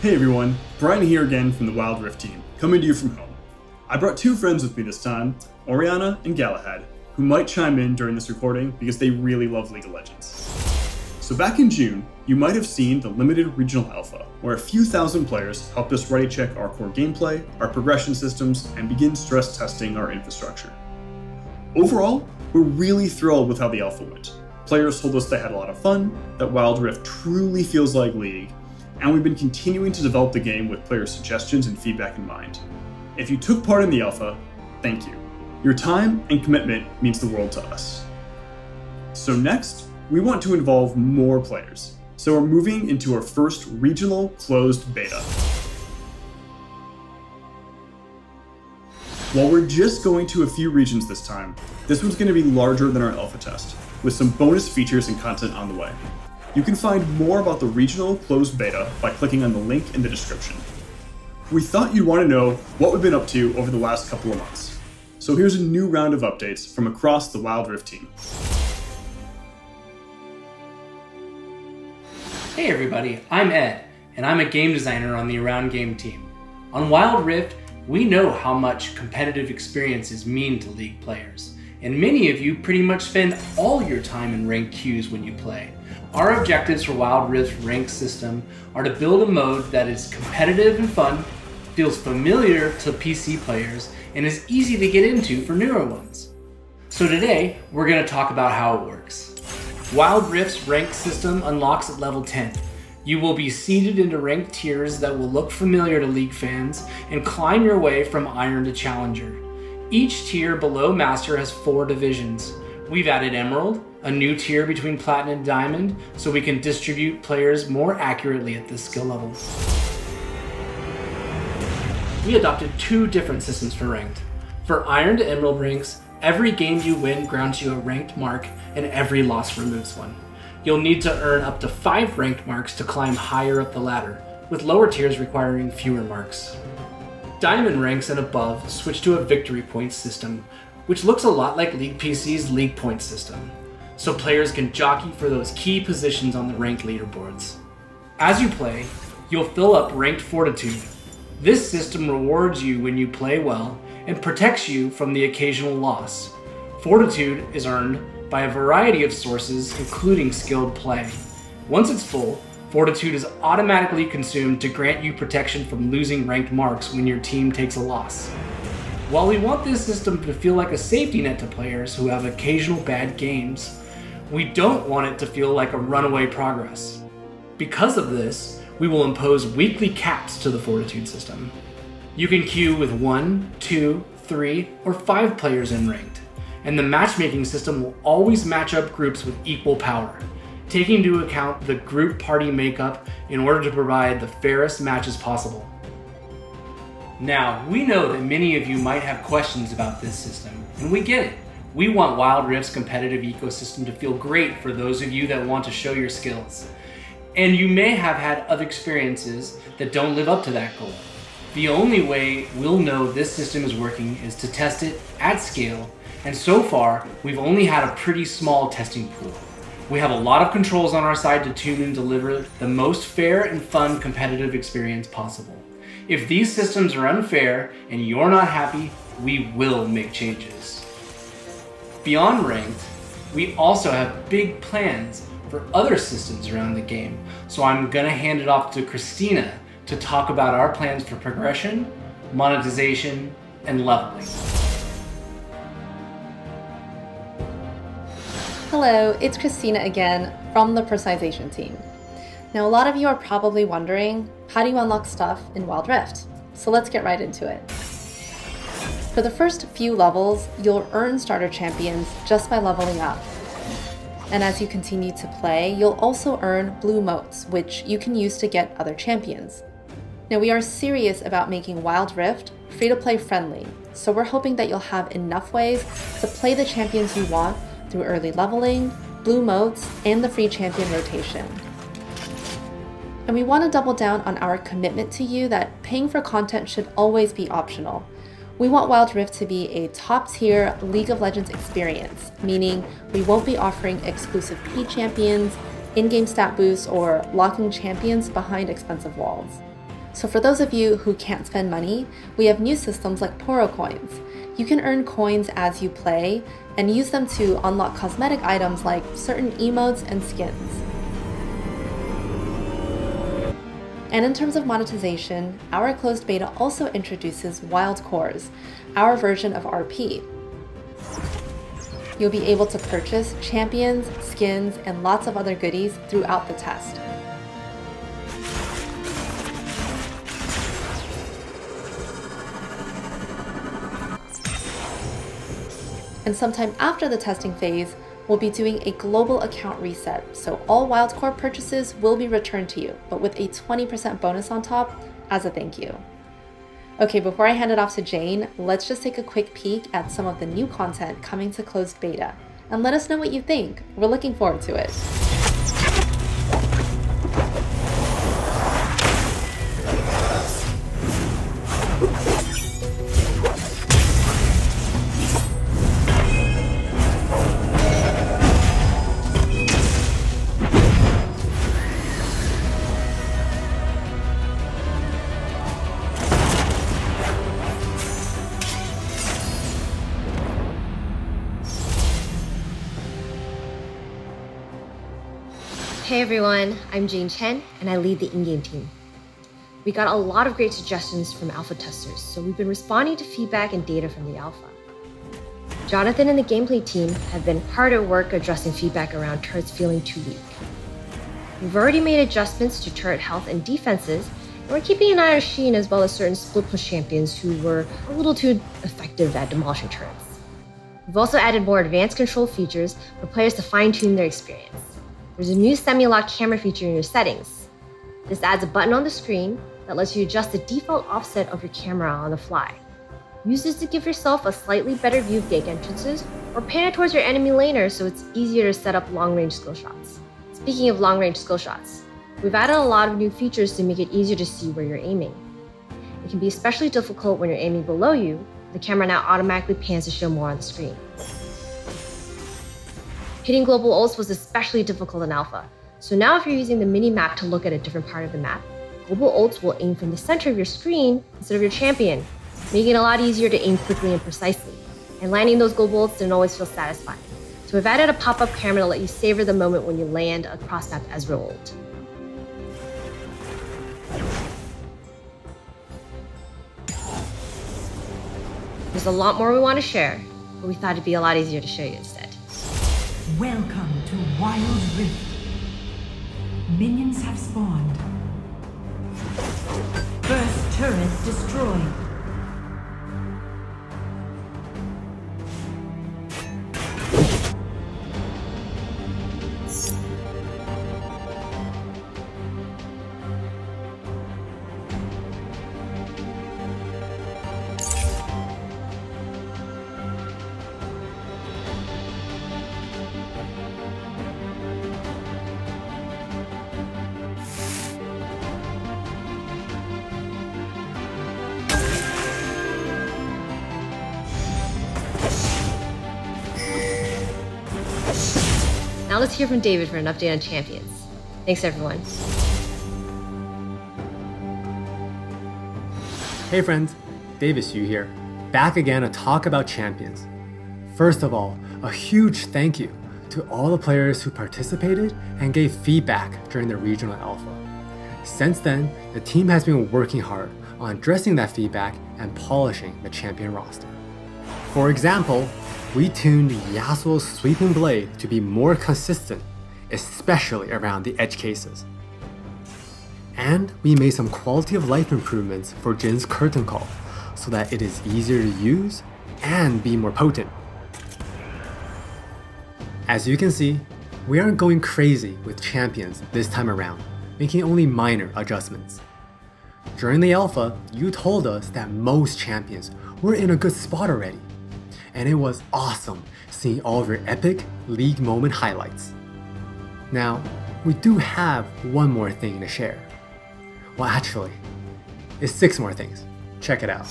Hey everyone, Brian here again from the Wild Rift team, coming to you from home. I brought two friends with me this time, Oriana and Galahad, who might chime in during this recording because they really love League of Legends. So back in June, you might have seen the limited regional alpha, where a few thousand players helped us ready check our core gameplay, our progression systems, and begin stress testing our infrastructure. Overall, we're really thrilled with how the alpha went. Players told us they had a lot of fun, that Wild Rift truly feels like League, and we've been continuing to develop the game with player suggestions and feedback in mind. If you took part in the alpha, thank you. Your time and commitment means the world to us. So next, we want to involve more players. So we're moving into our first regional closed beta. While we're just going to a few regions this time, this one's going to be larger than our alpha test, with some bonus features and content on the way. You can find more about the regional closed beta by clicking on the link in the description. We thought you'd want to know what we've been up to over the last couple of months. So here's a new round of updates from across the Wild Rift team. Hey everybody, I'm Ed, and I'm a game designer on the Around Game team. On Wild Rift, we know how much competitive experiences mean to League players, and many of you pretty much spend all your time in ranked queues when you play. Our objectives for Wild Rift's ranked system are to build a mode that is competitive and fun, feels familiar to PC players, and is easy to get into for newer ones. So today, we're going to talk about how it works. Wild Rift's ranked system unlocks at level 10. You will be seeded into ranked tiers that will look familiar to League fans and climb your way from Iron to Challenger. Each tier below Master has 4 divisions. We've added Emerald, a new tier between Platinum and Diamond, so we can distribute players more accurately at this skill level. We adopted 2 different systems for ranked. For Iron to Emerald ranks, every game you win grants you a ranked mark, and every loss removes one. You'll need to earn up to 5 ranked marks to climb higher up the ladder, with lower tiers requiring fewer marks. Diamond ranks and above switch to a victory points system, which looks a lot like League PC's League Points system, so players can jockey for those key positions on the ranked leaderboards. As you play, you'll fill up ranked Fortitude. This system rewards you when you play well and protects you from the occasional loss. Fortitude is earned by a variety of sources, including skilled play. Once it's full, Fortitude is automatically consumed to grant you protection from losing ranked marks when your team takes a loss. While we want this system to feel like a safety net to players who have occasional bad games, we don't want it to feel like a runaway progress. Because of this, we will impose weekly caps to the Fortitude system. You can queue with 1, 2, 3, or 5 players in ranked, and the matchmaking system will always match up groups with equal power, taking into account the group party makeup in order to provide the fairest matches possible. Now, we know that many of you might have questions about this system, and we get it. We want Wild Rift's competitive ecosystem to feel great for those of you that want to show your skills. And you may have had other experiences that don't live up to that goal. The only way we'll know this system is working is to test it at scale, and so far, we've only had a pretty small testing pool. We have a lot of controls on our side to tune and deliver the most fair and fun competitive experience possible. If these systems are unfair and you're not happy, we will make changes. Beyond ranked, we also have big plans for other systems around the game, so I'm gonna hand it off to Christina to talk about our plans for progression, monetization, and leveling. Hello, it's Christina again from the Personalization team. Now, a lot of you are probably wondering, how do you unlock stuff in Wild Rift? So let's get right into it. For the first few levels, you'll earn starter champions just by leveling up. And as you continue to play, you'll also earn blue motes, which you can use to get other champions. Now, we are serious about making Wild Rift free-to-play friendly, so we're hoping that you'll have enough ways to play the champions you want through early leveling, blue motes, and the free champion rotation. And we want to double down on our commitment to you that paying for content should always be optional. We want Wild Rift to be a top-tier League of Legends experience, meaning we won't be offering exclusive paid champions, in-game stat boosts, or locking champions behind expensive walls. So for those of you who can't spend money, we have new systems like Poro coins. You can earn coins as you play and use them to unlock cosmetic items like certain emotes and skins. And in terms of monetization, our closed beta also introduces wild cores, our version of RP. You'll be able to purchase champions, skins, and lots of other goodies throughout the test. And sometime after the testing phase, we'll be doing a global account reset, so all wild core purchases will be returned to you, but with a 20% bonus on top as a thank you. Okay, before I hand it off to Jane, let's just take a quick peek at some of the new content coming to closed beta, and let us know what you think. We're looking forward to it. Hey everyone, I'm Jane Chen and I lead the in-game team. We got a lot of great suggestions from alpha testers, so we've been responding to feedback and data from the alpha. Jonathan and the gameplay team have been hard at work addressing feedback around turrets feeling too weak. We've already made adjustments to turret health and defenses, and we're keeping an eye on Sheen as well as certain split push champions who were a little too effective at demolishing turrets. We've also added more advanced control features for players to fine-tune their experience. There's a new semi-lock camera feature in your settings. This adds a button on the screen that lets you adjust the default offset of your camera on the fly. Use this to give yourself a slightly better view of gate entrances or pan it towards your enemy laner so it's easier to set up long-range skill shots. Speaking of long-range skill shots, we've added a lot of new features to make it easier to see where you're aiming. It can be especially difficult when you're aiming below you. The camera now automatically pans to show more on the screen. Hitting global ults was especially difficult in alpha, so now if you're using the mini-map to look at a different part of the map, global ults will aim from the center of your screen instead of your champion, making it a lot easier to aim quickly and precisely. And landing those global ults didn't always feel satisfying, so we've added a pop-up camera to let you savor the moment when you land a cross-map Ezreal ult. There's a lot more we want to share, but we thought it'd be a lot easier to show you instead. Welcome to Wild Rift. Minions have spawned. First turret destroyed. Now let's hear from David for an update on champions. Thanks everyone. Hey friends, David Xu here, back again to talk about champions. First of all, a huge thank you to all the players who participated and gave feedback during the regional alpha. Since then, the team has been working hard on addressing that feedback and polishing the champion roster. For example, we tuned Yasuo's sweeping blade to be more consistent, especially around the edge cases. And we made some quality of life improvements for Jin's curtain call so that it is easier to use and be more potent. As you can see, we aren't going crazy with champions this time around, making only minor adjustments. During the alpha, you told us that most champions were in a good spot already, and it was awesome seeing all of your epic league moment highlights. Now, we do have one more thing to share. Well, actually, it's 6 more things. Check it out.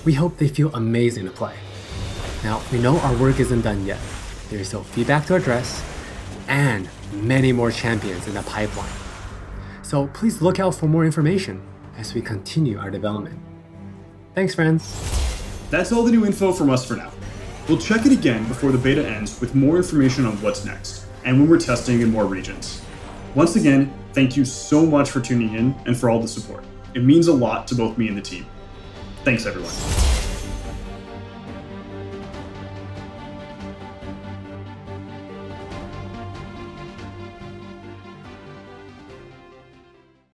We hope they feel amazing to play. Now, we know our work isn't done yet. There's still feedback to address, and many more champions in the pipeline. So please look out for more information as we continue our development. Thanks, friends. That's all the new info from us for now. We'll check it again before the beta ends with more information on what's next, and when we're testing in more regions. Once again, thank you so much for tuning in and for all the support. It means a lot to both me and the team. Thanks, everyone.